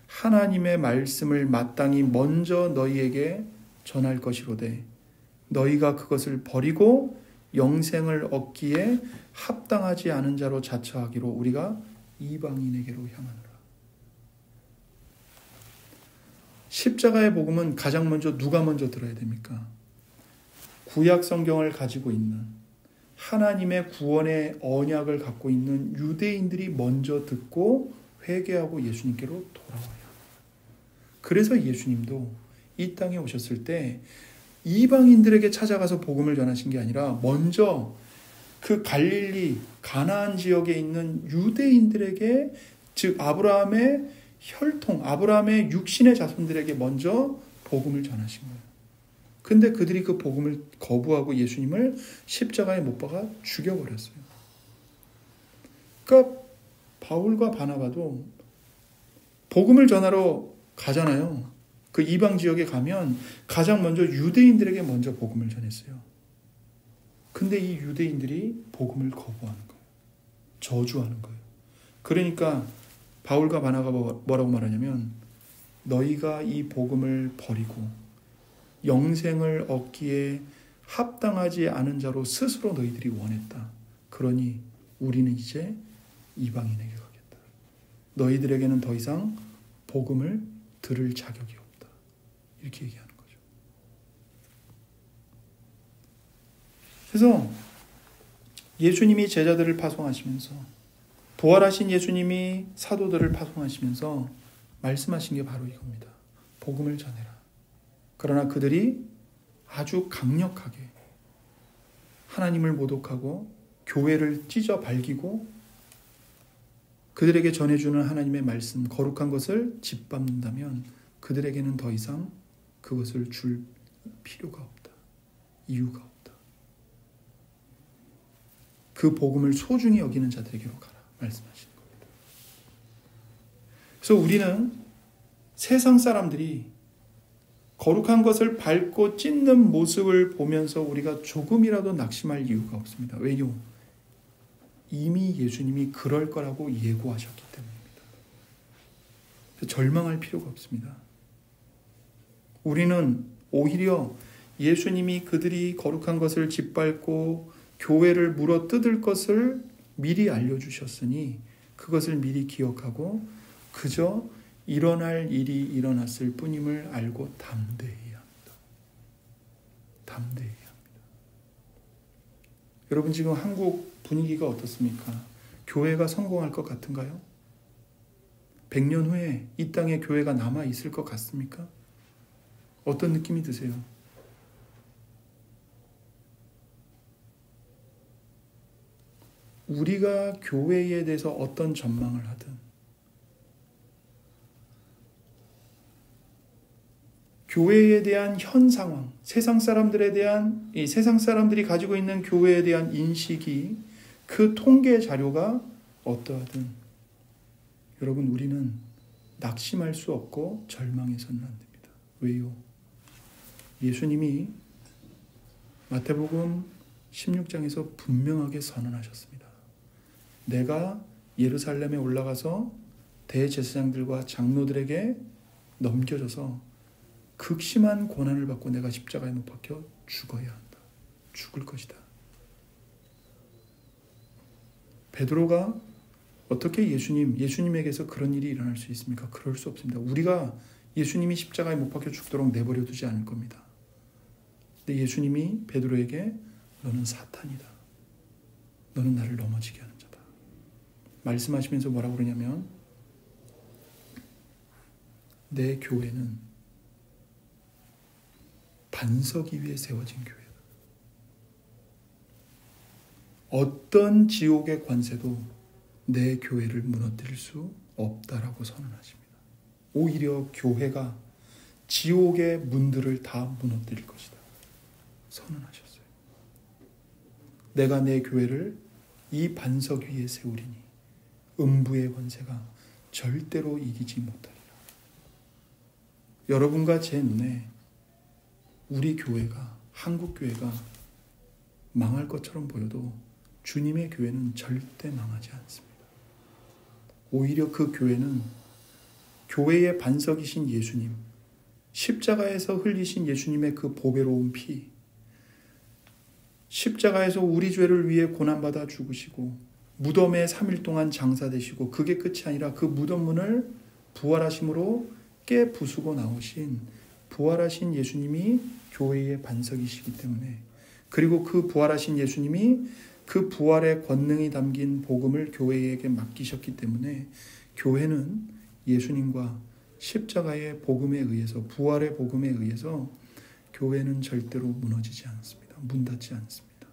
하나님의 말씀을 마땅히 먼저 너희에게 전할 것이로되 너희가 그것을 버리고 영생을 얻기에 합당하지 않은 자로 자처하기로 우리가 이방인에게로 향하노라. 십자가의 복음은 가장 먼저 누가 먼저 들어야 됩니까? 구약 성경을 가지고 있는 하나님의 구원의 언약을 갖고 있는 유대인들이 먼저 듣고 회개하고 예수님께로 돌아와요. 그래서 예수님도 이 땅에 오셨을 때 이방인들에게 찾아가서 복음을 전하신 게 아니라 먼저 그 갈릴리 가나안 지역에 있는 유대인들에게, 즉 아브라함의 혈통, 아브라함의 육신의 자손들에게 먼저 복음을 전하신 거예요. 근데 그들이 그 복음을 거부하고 예수님을 십자가에 못 박아 죽여버렸어요. 그러니까 바울과 바나바도 복음을 전하러 가잖아요. 그 이방 지역에 가면 가장 먼저 유대인들에게 먼저 복음을 전했어요. 근데 이 유대인들이 복음을 거부하는 거예요. 저주하는 거예요. 그러니까 바울과 바나바가 뭐라고 말하냐면 너희가 이 복음을 버리고 영생을 얻기에 합당하지 않은 자로 스스로 너희들이 원했다. 그러니 우리는 이제 이방인에게 가겠다. 너희들에게는 더 이상 복음을 들을 자격이 없다. 이렇게 얘기하는 거죠. 그래서 예수님이 제자들을 파송하시면서, 부활하신 예수님이 사도들을 파송하시면서 말씀하신 게 바로 이겁니다. 복음을 전해라. 그러나 그들이 아주 강력하게 하나님을 모독하고 교회를 찢어 발기고 그들에게 전해주는 하나님의 말씀, 거룩한 것을 짓밟는다면 그들에게는 더 이상 그것을 줄 필요가 없다. 이유가 없다. 그 복음을 소중히 여기는 자들에게로 가라 말씀하시는 겁니다. 그래서 우리는 세상 사람들이 거룩한 것을 밟고 찢는 모습을 보면서 우리가 조금이라도 낙심할 이유가 없습니다. 왜요? 이미 예수님이 그럴 거라고 예고하셨기 때문입니다. 절망할 필요가 없습니다. 우리는 오히려 예수님이 그들이 거룩한 것을 짓밟고 교회를 물어 뜯을 것을 미리 알려주셨으니 그것을 미리 기억하고 그저 일어날 일이 일어났을 뿐임을 알고 담대해야 합니다. 담대해야 합니다. 여러분, 지금 한국 분위기가 어떻습니까? 교회가 성공할 것 같은가요? 100년 후에 이 땅에 교회가 남아있을 것 같습니까? 어떤 느낌이 드세요? 우리가 교회에 대해서 어떤 전망을 하든 교회에 대한 현 상황, 세상 사람들이 가지고 있는 교회에 대한 인식이 그 통계 자료가 어떠하든 여러분, 우리는 낙심할 수 없고 절망해서는 안 됩니다. 왜요? 예수님이 마태복음 16장에서 분명하게 선언하셨습니다. 내가 예루살렘에 올라가서 대제사장들과 장로들에게 넘겨져서 극심한 고난을 받고 내가 십자가에 못 박혀 죽어야 한다. 죽을 것이다. 베드로가 어떻게 예수님에게서 그런 일이 일어날 수 있습니까? 그럴 수 없습니다. 우리가 예수님이 십자가에 못 박혀 죽도록 내버려 두지 않을 겁니다. 근데 예수님이 베드로에게 너는 사탄이다. 너는 나를 넘어지게 하는 자다. 말씀하시면서 뭐라고 그러냐면 내 교회는 반석 위에 세워진 교회다. 어떤 지옥의 관세도 내 교회를 무너뜨릴 수 없다라고 선언하십니다. 오히려 교회가 지옥의 문들을 다 무너뜨릴 것이다. 선언하셨어요. 내가 내 교회를 이 반석 위에 세우리니 음부의 권세가 절대로 이기지 못하리라. 여러분과 제 눈에 우리 교회가, 한국 교회가 망할 것처럼 보여도 주님의 교회는 절대 망하지 않습니다. 오히려 그 교회는 교회의 반석이신 예수님, 십자가에서 흘리신 예수님의 그 보배로운 피, 십자가에서 우리 죄를 위해 고난받아 죽으시고 무덤에 3일 동안 장사되시고 그게 끝이 아니라 그 무덤 문을 부활하심으로 깨 부수고 나오신 부활하신 예수님이 교회의 반석이시기 때문에, 그리고 그 부활하신 예수님이 그 부활의 권능이 담긴 복음을 교회에게 맡기셨기 때문에 교회는 예수님과 십자가의 복음에 의해서, 부활의 복음에 의해서 교회는 절대로 무너지지 않습니다. 문 닫지 않습니다.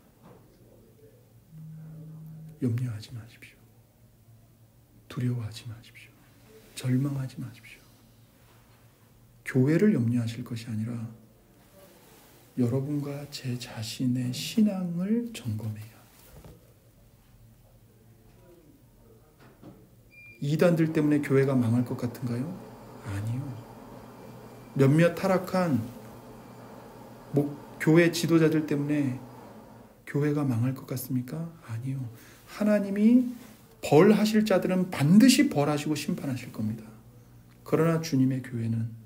염려하지 마십시오. 두려워하지 마십시오. 절망하지 마십시오. 교회를 염려하실 것이 아니라 여러분과 제 자신의 신앙을 점검해야 합니다. 이단들 때문에 교회가 망할 것 같은가요? 아니요. 몇몇 타락한 교회 지도자들 때문에 교회가 망할 것 같습니까? 아니요. 하나님이 벌하실 자들은 반드시 벌하시고 심판하실 겁니다. 그러나 주님의 교회는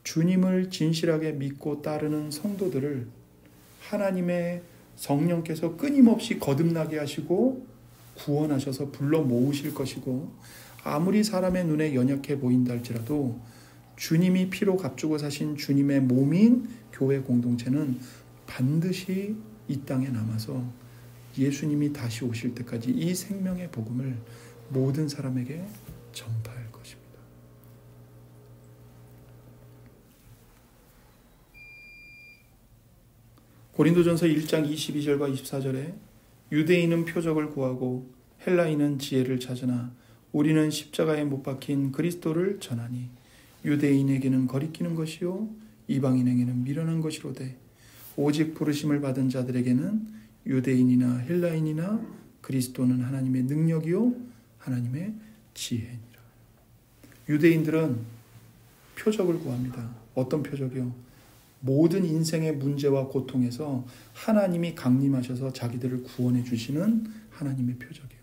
주님을 진실하게 믿고 따르는 성도들을 하나님의 성령께서 끊임없이 거듭나게 하시고 구원하셔서 불러 모으실 것이고, 아무리 사람의 눈에 연약해 보인다 할지라도 주님이 피로 값주고 사신 주님의 몸인 교회 공동체는 반드시 이 땅에 남아서 예수님이 다시 오실 때까지 이 생명의 복음을 모든 사람에게 전파할 것입니다. 고린도전서 1장 22절과 24절에 유대인은 표적을 구하고 헬라인은 지혜를 찾으나 우리는 십자가에 못 박힌 그리스도를 전하니 유대인에게는 거리끼는 것이요 이방인에게는 미련한 것이로되 오직 부르심을 받은 자들에게는 유대인이나 헬라인이나 그리스도는 하나님의 능력이요 하나님의 지혜니라. 유대인들은 표적을 구합니다. 어떤 표적이요? 모든 인생의 문제와 고통에서 하나님이 강림하셔서 자기들을 구원해 주시는 하나님의 표적이에요.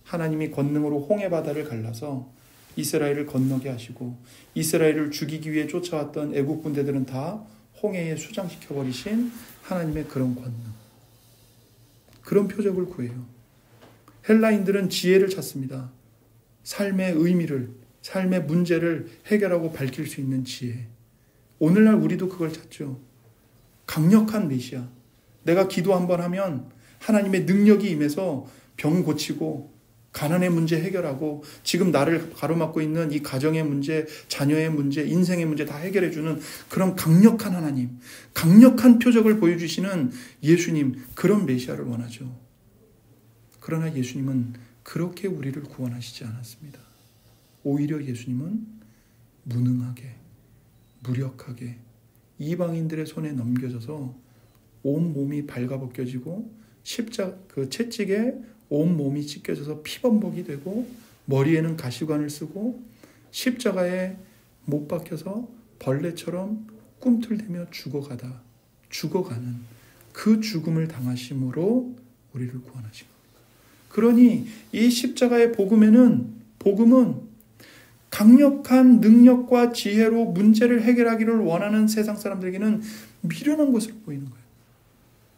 하나님이 권능으로 홍해 바다를 갈라서 이스라엘을 건너게 하시고 이스라엘을 죽이기 위해 쫓아왔던 애국 군대들은 다 홍해에 수장시켜 버리신 하나님의 그런 권능, 그런 표적을 구해요. 헬라인들은 지혜를 찾습니다. 삶의 의미를, 삶의 문제를 해결하고 밝힐 수 있는 지혜. 오늘날 우리도 그걸 찾죠. 강력한 메시아. 내가 기도 한번 하면 하나님의 능력이 임해서 병 고치고 가난의 문제 해결하고 지금 나를 가로막고 있는 이 가정의 문제, 자녀의 문제, 인생의 문제 다 해결해주는 그런 강력한 하나님, 강력한 표적을 보여주시는 예수님, 그런 메시아를 원하죠. 그러나 예수님은 그렇게 우리를 구원하시지 않았습니다. 오히려 예수님은 무능하게, 무력하게 이방인들의 손에 넘겨져서 온몸이 발가벗겨지고 그 채찍에 온몸이 찢겨져서 피범벅이 되고 머리에는 가시관을 쓰고 십자가에 못 박혀서 벌레처럼 꿈틀대며 죽어가는 그 죽음을 당하심으로 우리를 구원하신 겁니다. 그러니 이 십자가의 복음은 강력한 능력과 지혜로 문제를 해결하기를 원하는 세상 사람들에게는 미련한 것으로 보이는 거예요.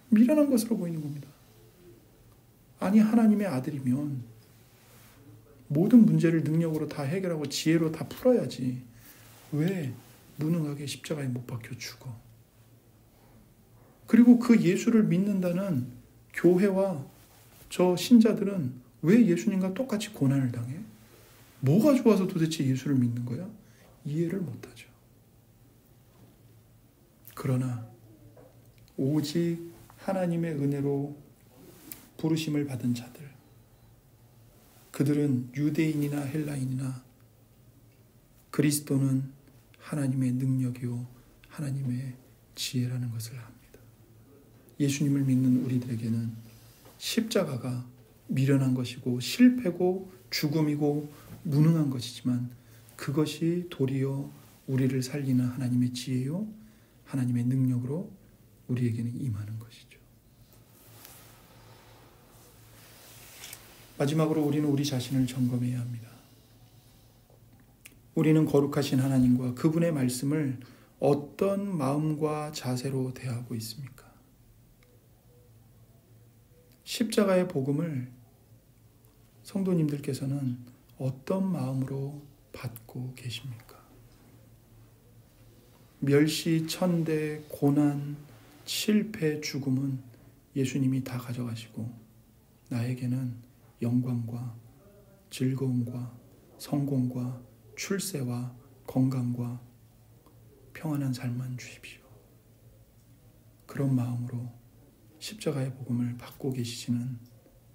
미련한 것으로 보이는 겁니다. 아니, 하나님의 아들이면 모든 문제를 능력으로 다 해결하고 지혜로 다 풀어야지. 왜 무능하게 십자가에 못 박혀 죽어? 그리고 그 예수를 믿는다는 교회와 저 신자들은 왜 예수님과 똑같이 고난을 당해? 뭐가 좋아서 도대체 예수를 믿는 거야? 이해를 못하죠. 그러나 오직 하나님의 은혜로 부르심을 받은 자들, 그들은 유대인이나 헬라인이나 그리스도는 하나님의 능력이요 하나님의 지혜라는 것을 압니다. 예수님을 믿는 우리들에게는 십자가가 미련한 것이고 실패고 죽음이고 무능한 것이지만 그것이 도리어 우리를 살리는 하나님의 지혜요 하나님의 능력으로 우리에게는 임하는 것이죠. 마지막으로 우리는 우리 자신을 점검해야 합니다. 우리는 거룩하신 하나님과 그분의 말씀을 어떤 마음과 자세로 대하고 있습니까? 십자가의 복음을 성도님들께서는 어떤 마음으로 받고 계십니까? 멸시, 천대, 고난, 실패, 죽음은 예수님이 다 가져가시고 나에게는 영광과 즐거움과 성공과 출세와 건강과 평안한 삶만 주십시오. 그런 마음으로 십자가의 복음을 받고 계시지는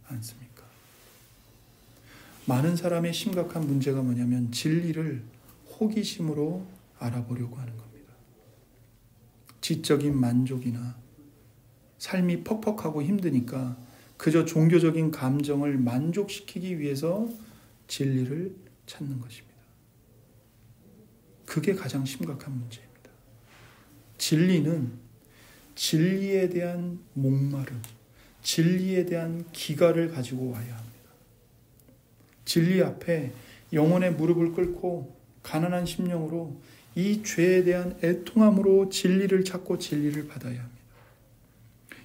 않습니까? 많은 사람의 심각한 문제가 뭐냐면 진리를 호기심으로 알아보려고 하는 겁니다. 지적인 만족이나 삶이 퍽퍽하고 힘드니까 그저 종교적인 감정을 만족시키기 위해서 진리를 찾는 것입니다. 그게 가장 심각한 문제입니다. 진리는 진리에 대한 목마름, 진리에 대한 기갈을 가지고 와야 합니다. 진리 앞에 영혼의 무릎을 꿇고 가난한 심령으로 이 죄에 대한 애통함으로 진리를 찾고 진리를 받아야 합니다.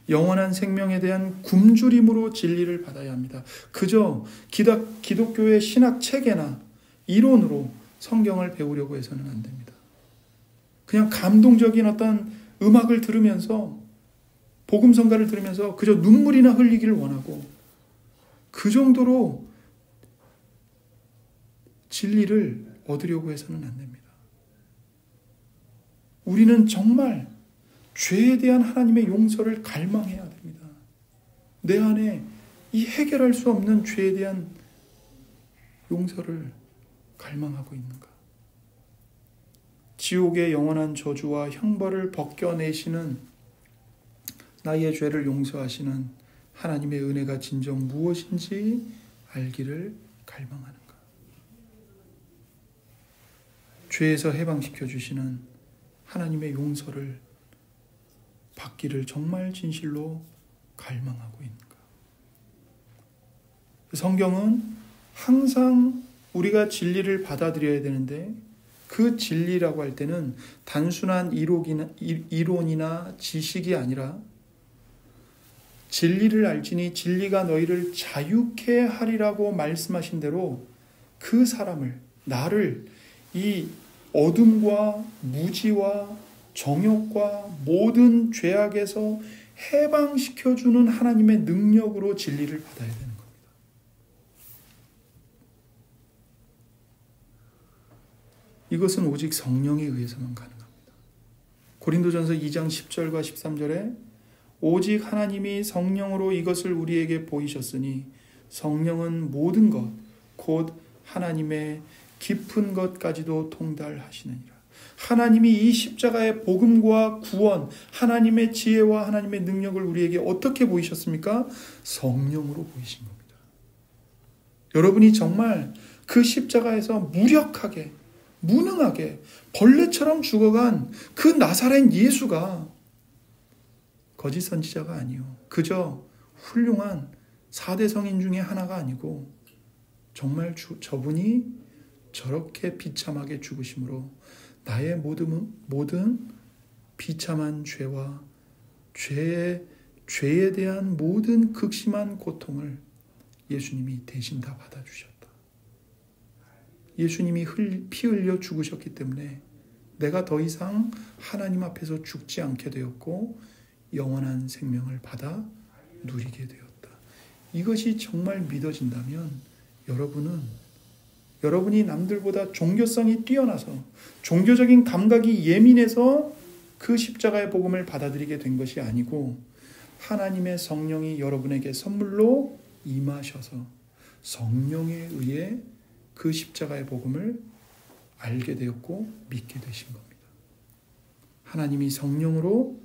영원한 생명에 대한 굶주림으로 진리를 받아야 합니다. 그저 기독교의 신학 체계나 이론으로 성경을 배우려고 해서는 안 됩니다. 그냥 감동적인 어떤 음악을 들으면서 복음성가를 들으면서 그저 눈물이나 흘리기를 원하고 그 정도로 진리를 얻으려고 해서는 안 됩니다. 우리는 정말 죄에 대한 하나님의 용서를 갈망해야 됩니다. 내 안에 이 해결할 수 없는 죄에 대한 용서를 갈망하고 있는가? 지옥의 영원한 저주와 형벌을 벗겨내시는 나의 죄를 용서하시는 하나님의 은혜가 진정 무엇인지 알기를 갈망하는가? 죄에서 해방시켜 주시는 하나님의 용서를 받기를 정말 진실로 갈망하고 있는가? 성경은 항상 우리가 진리를 받아들여야 되는데 그 진리라고 할 때는 단순한 이론이나 지식이 아니라 진리를 알지니 진리가 너희를 자유케 하리라고 말씀하신 대로 그 사람을, 나를 이 어둠과 무지와 정욕과 모든 죄악에서 해방시켜주는 하나님의 능력으로 진리를 받아야 되는 겁니다. 이것은 오직 성령에 의해서만 가능합니다. 고린도전서 2장 10절과 13절에 오직 하나님이 성령으로 이것을 우리에게 보이셨으니 성령은 모든 것, 곧 하나님의 깊은 것까지도 통달하시느니라. 하나님이 이 십자가의 복음과 구원, 하나님의 지혜와 하나님의 능력을 우리에게 어떻게 보이셨습니까? 성령으로 보이신 겁니다. 여러분이 정말 그 십자가에서 무력하게, 무능하게 벌레처럼 죽어간 그 나사렛 예수가 거짓 선지자가 아니요, 그저 훌륭한 4대 성인 중에 하나가 아니고 정말 저분이 저렇게 비참하게 죽으심으로 나의 모든 비참한 죄와 죄에 대한 모든 극심한 고통을 예수님이 대신 다 받아주셨다. 예수님이 피 흘려 죽으셨기 때문에 내가 더 이상 하나님 앞에서 죽지 않게 되었고 영원한 생명을 받아 누리게 되었다. 이것이 정말 믿어진다면 여러분이 남들보다 종교성이 뛰어나서 종교적인 감각이 예민해서 그 십자가의 복음을 받아들이게 된 것이 아니고 하나님의 성령이 여러분에게 선물로 임하셔서 성령에 의해 그 십자가의 복음을 알게 되었고 믿게 되신 겁니다. 하나님이 성령으로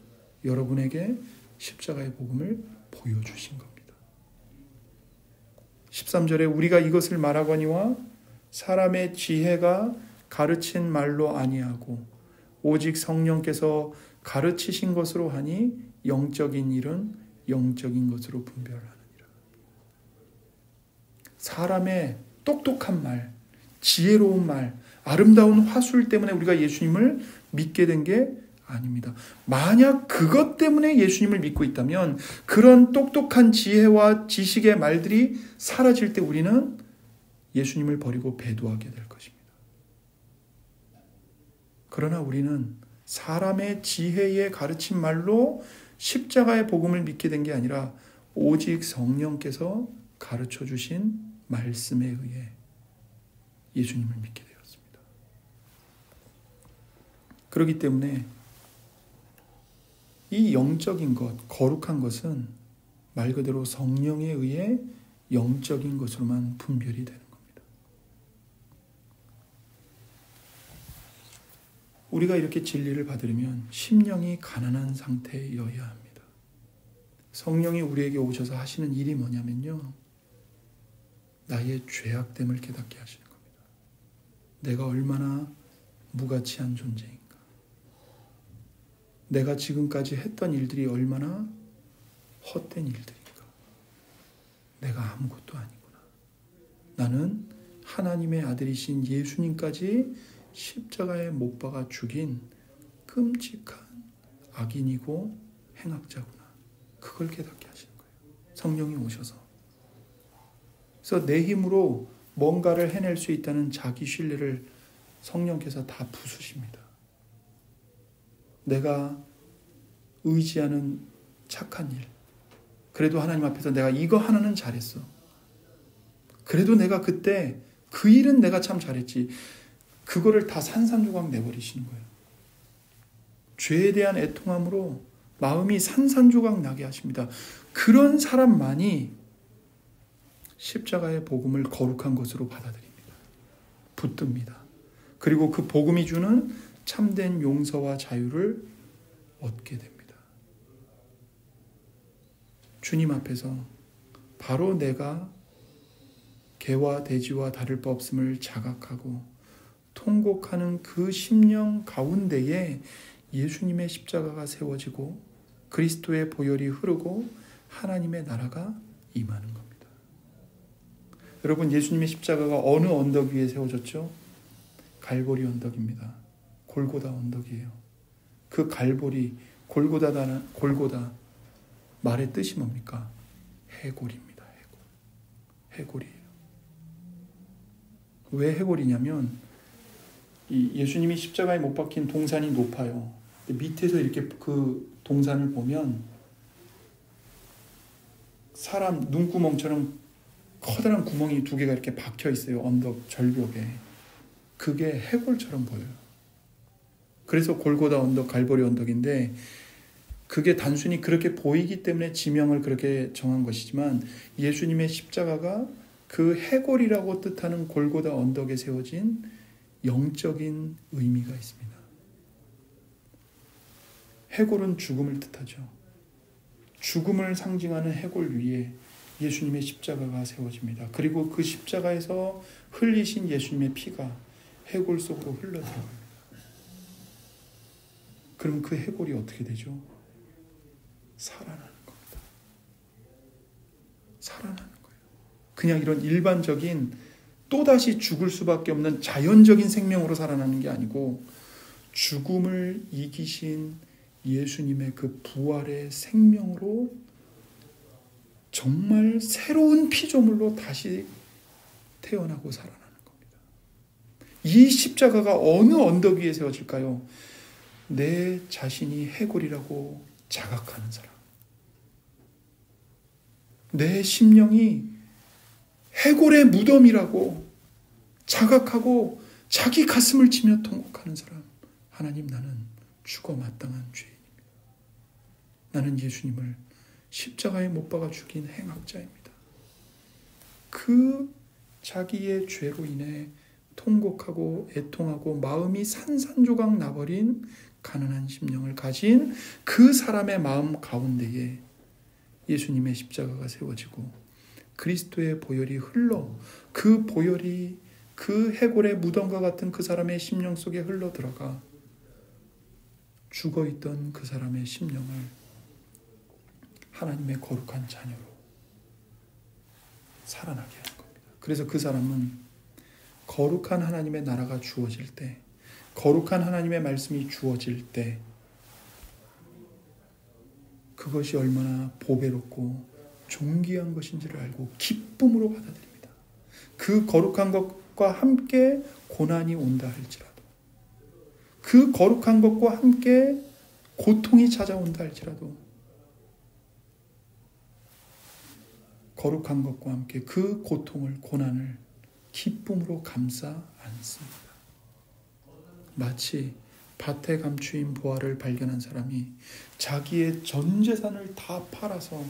여러분에게 십자가의 복음을 보여주신 겁니다. 13절에 우리가 이것을 말하거니와 사람의 지혜가 가르친 말로 아니하고 오직 성령께서 가르치신 것으로 하니 영적인 일은 영적인 것으로 분별하느니라. 사람의 똑똑한 말, 지혜로운 말, 아름다운 화술 때문에 우리가 예수님을 믿게 된 게 아닙니다. 만약 그것 때문에 예수님을 믿고 있다면 그런 똑똑한 지혜와 지식의 말들이 사라질 때 우리는 예수님을 버리고 배도하게 될 것입니다. 그러나 우리는 사람의 지혜에 가르친 말로 십자가의 복음을 믿게 된 게 아니라 오직 성령께서 가르쳐 주신 말씀에 의해 예수님을 믿게 되었습니다. 그렇기 때문에 이 영적인 것, 거룩한 것은 말 그대로 성령에 의해 영적인 것으로만 분별이 되는 겁니다. 우리가 이렇게 진리를 받으려면 심령이 가난한 상태여야 합니다. 성령이 우리에게 오셔서 하시는 일이 뭐냐면요, 나의 죄악됨을 깨닫게 하시는 겁니다. 내가 얼마나 무가치한 존재인가. 내가 지금까지 했던 일들이 얼마나 헛된 일들인가. 내가 아무것도 아니구나. 나는 하나님의 아들이신 예수님까지 십자가에 못 박아 죽인 끔찍한 악인이고 행악자구나. 그걸 깨닫게 하시는 거예요. 성령이 오셔서. 그래서 내 힘으로 뭔가를 해낼 수 있다는 자기 신뢰를 성령께서 다 부수십니다. 내가 의지하는 착한 일, 그래도 하나님 앞에서 내가 이거 하나는 잘했어. 그래도 내가 그때 그 일은 내가 참 잘했지. 그거를 다 산산조각 내버리시는 거예요. 죄에 대한 애통함으로 마음이 산산조각 나게 하십니다. 그런 사람만이 십자가의 복음을 거룩한 것으로 받아들입니다. 붙듭니다. 그리고 그 복음이 주는 참된 용서와 자유를 얻게 됩니다. 주님 앞에서 바로 내가 개와 돼지와 다를 바 없음을 자각하고 통곡하는 그 심령 가운데에 예수님의 십자가가 세워지고 그리스도의 보혈이 흐르고 하나님의 나라가 임하는 겁니다. 여러분, 예수님의 십자가가 어느 언덕 위에 세워졌죠? 갈보리 언덕입니다. 골고다 언덕이에요. 그 갈보리, 골고다 말의 뜻이 뭡니까? 해골입니다. 해골이에요. 왜 해골이냐면 이 예수님이 십자가에 못 박힌 동산이 높아요. 밑에서 이렇게 그 동산을 보면 사람 눈구멍처럼 커다란 구멍이 두 개가 이렇게 박혀 있어요. 언덕 절벽에. 그게 해골처럼 보여요. 그래서 골고다 언덕, 갈보리 언덕인데 그게 단순히 그렇게 보이기 때문에 지명을 그렇게 정한 것이지만 예수님의 십자가가 그 해골이라고 뜻하는 골고다 언덕에 세워진 영적인 의미가 있습니다. 해골은 죽음을 뜻하죠. 죽음을 상징하는 해골 위에 예수님의 십자가가 세워집니다. 그리고 그 십자가에서 흘리신 예수님의 피가 해골 속으로 흘러들어갑니다. 그럼 그 해골이 어떻게 되죠? 살아나는 겁니다. 살아나는 거예요. 그냥 이런 일반적인 또다시 죽을 수밖에 없는 자연적인 생명으로 살아나는 게 아니고 죽음을 이기신 예수님의 그 부활의 생명으로 정말 새로운 피조물로 다시 태어나고 살아나는 겁니다. 이 십자가가 어느 언덕 위에 세워질까요? 내 자신이 해골이라고 자각하는 사람. 내 심령이 해골의 무덤이라고 자각하고 자기 가슴을 치며 통곡하는 사람. 하나님, 나는 죽어 마땅한 죄인입니다. 나는 예수님을 십자가에 못 박아 죽인 행악자입니다. 그 자기의 죄로 인해 통곡하고 애통하고 마음이 산산조각 나버린 가난한 심령을 가진 그 사람의 마음 가운데에 예수님의 십자가가 세워지고 그리스도의 보혈이 흘러 그 보혈이 그 해골의 무덤과 같은 그 사람의 심령 속에 흘러 들어가 죽어있던 그 사람의 심령을 하나님의 거룩한 자녀로 살아나게 하는 겁니다. 그래서 그 사람은 거룩한 하나님의 나라가 주어질 때, 거룩한 하나님의 말씀이 주어질 때 그것이 얼마나 보배롭고 존귀한 것인지를 알고 기쁨으로 받아들입니다. 그 거룩한 것과 함께 고난이 온다 할지라도, 그 거룩한 것과 함께 고통이 찾아온다 할지라도 거룩한 것과 함께 그 고통을, 고난을 기쁨으로 감싸 안습니다. 마치 밭에 감추인 보화를 발견한 사람이 자기의 전 재산을 다 팔아서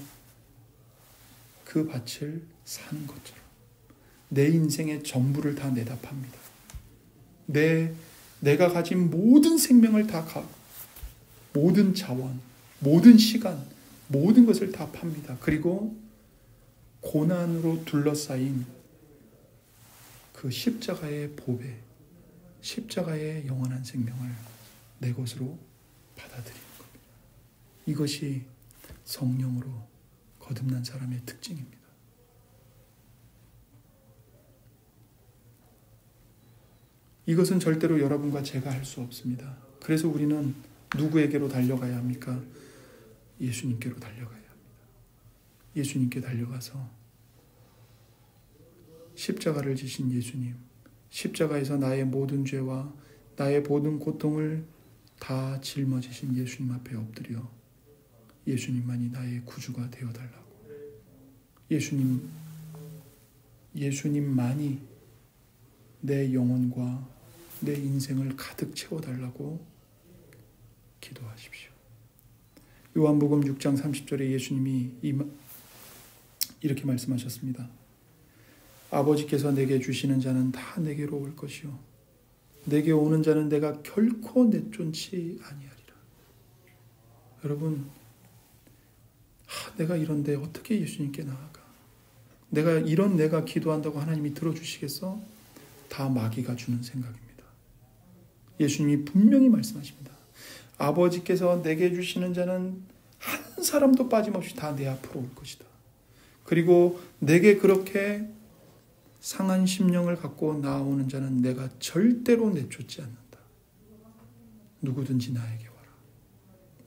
그 밭을 사는 것처럼 내 인생의 전부를 다 내다 팝니다. 내가 가진 모든 생명을 다 모든 자원, 모든 시간, 모든 것을 다 팝니다. 그리고 고난으로 둘러싸인 그 십자가의 보배, 십자가의 영원한 생명을 내 것으로 받아들이는 겁니다. 이것이 성령으로 거듭난 사람의 특징입니다. 이것은 절대로 여러분과 제가 할 수 없습니다. 그래서 우리는 누구에게로 달려가야 합니까? 예수님께로 달려가야 합니다. 예수님께 달려가서 십자가를 지신 예수님, 십자가에서 나의 모든 죄와 나의 모든 고통을 다 짊어지신 예수님 앞에 엎드려 예수님만이 나의 구주가 되어달라고, 예수님만이 내 영혼과 내 인생을 가득 채워달라고 기도하십시오. 요한복음 6장 30절에 예수님이 이렇게 말씀하셨습니다. 아버지께서 내게 주시는 자는 다 내게로 올 것이요 내게 오는 자는 내가 결코 내쫓지 아니하리라. 여러분, 내가 이런데 어떻게 예수님께 나아가? 내가 기도한다고 하나님이 들어주시겠어? 다 마귀가 주는 생각입니다. 예수님이 분명히 말씀하십니다. 아버지께서 내게 주시는 자는 한 사람도 빠짐없이 다 내 앞으로 올 것이다. 그리고 내게 그렇게 상한 심령을 갖고 나오는 자는 내가 절대로 내쫓지 않는다. 누구든지 나에게 와라.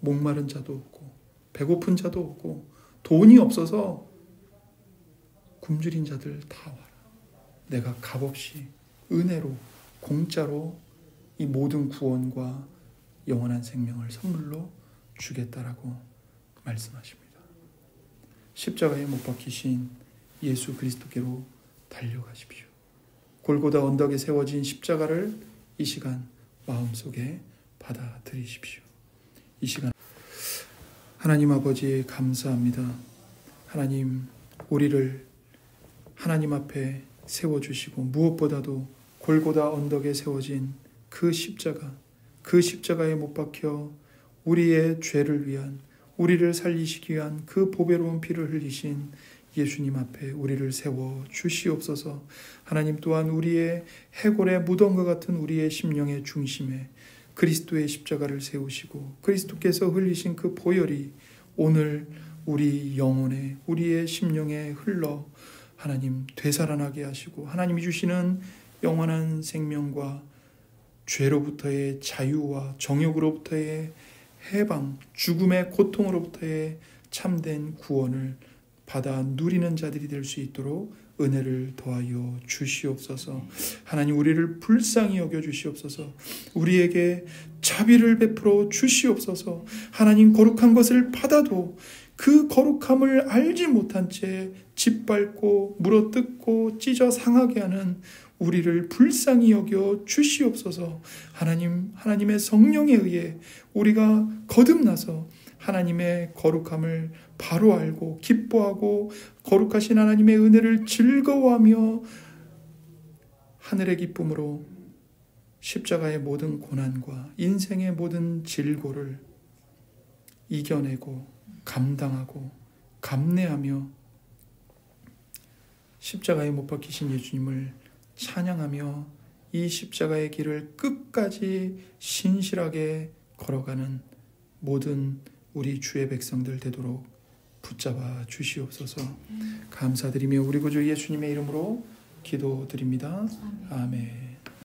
목마른 자도 없고 배고픈 자도 없고 돈이 없어서 굶주린 자들 다 와라. 내가 값없이 은혜로 공짜로 이 모든 구원과 영원한 생명을 선물로 주겠다라고 말씀하십니다. 십자가에 못 박히신 예수 그리스도께로 달려가십시오. 골고다 언덕에 세워진 십자가를 이 시간 마음속에 받아들이십시오. 이 시간 하나님 아버지 감사합니다. 하나님 우리를 하나님 앞에 세워주시고 무엇보다도 골고다 언덕에 세워진 그 십자가에 못 박혀 우리의 죄를 위한 우리를 살리시기 위한 그 보배로운 피를 흘리신 예수님 앞에 우리를 세워 주시옵소서. 하나님 또한 우리의 해골에 무덤과 같은 우리의 심령의 중심에 그리스도의 십자가를 세우시고 그리스도께서 흘리신 그 보혈이 오늘 우리 영혼에 우리의 심령에 흘러 하나님 되살아나게 하시고 하나님이 주시는 영원한 생명과 죄로부터의 자유와 정욕으로부터의 해방, 죽음의 고통으로부터의 참된 구원을 받아 누리는 자들이 될 수 있도록 은혜를 더하여 주시옵소서. 하나님 우리를 불쌍히 여겨 주시옵소서. 우리에게 자비를 베풀어 주시옵소서. 하나님 거룩한 것을 받아도 그 거룩함을 알지 못한 채 짓밟고 물어뜯고 찢어 상하게 하는 우리를 불쌍히 여겨 주시옵소서. 하나님의 성령에 의해 우리가 거듭나서 하나님의 거룩함을 바로 알고 기뻐하고 거룩하신 하나님의 은혜를 즐거워하며 하늘의 기쁨으로 십자가의 모든 고난과 인생의 모든 질고를 이겨내고 감당하고 감내하며 십자가에 못 박히신 예수님을 찬양하며 이 십자가의 길을 끝까지 신실하게 걸어가는 모든 우리 주의 백성들 되도록 붙잡아 주시옵소서. 감사드리며 우리 구주 예수님의 이름으로 기도드립니다. 아멘.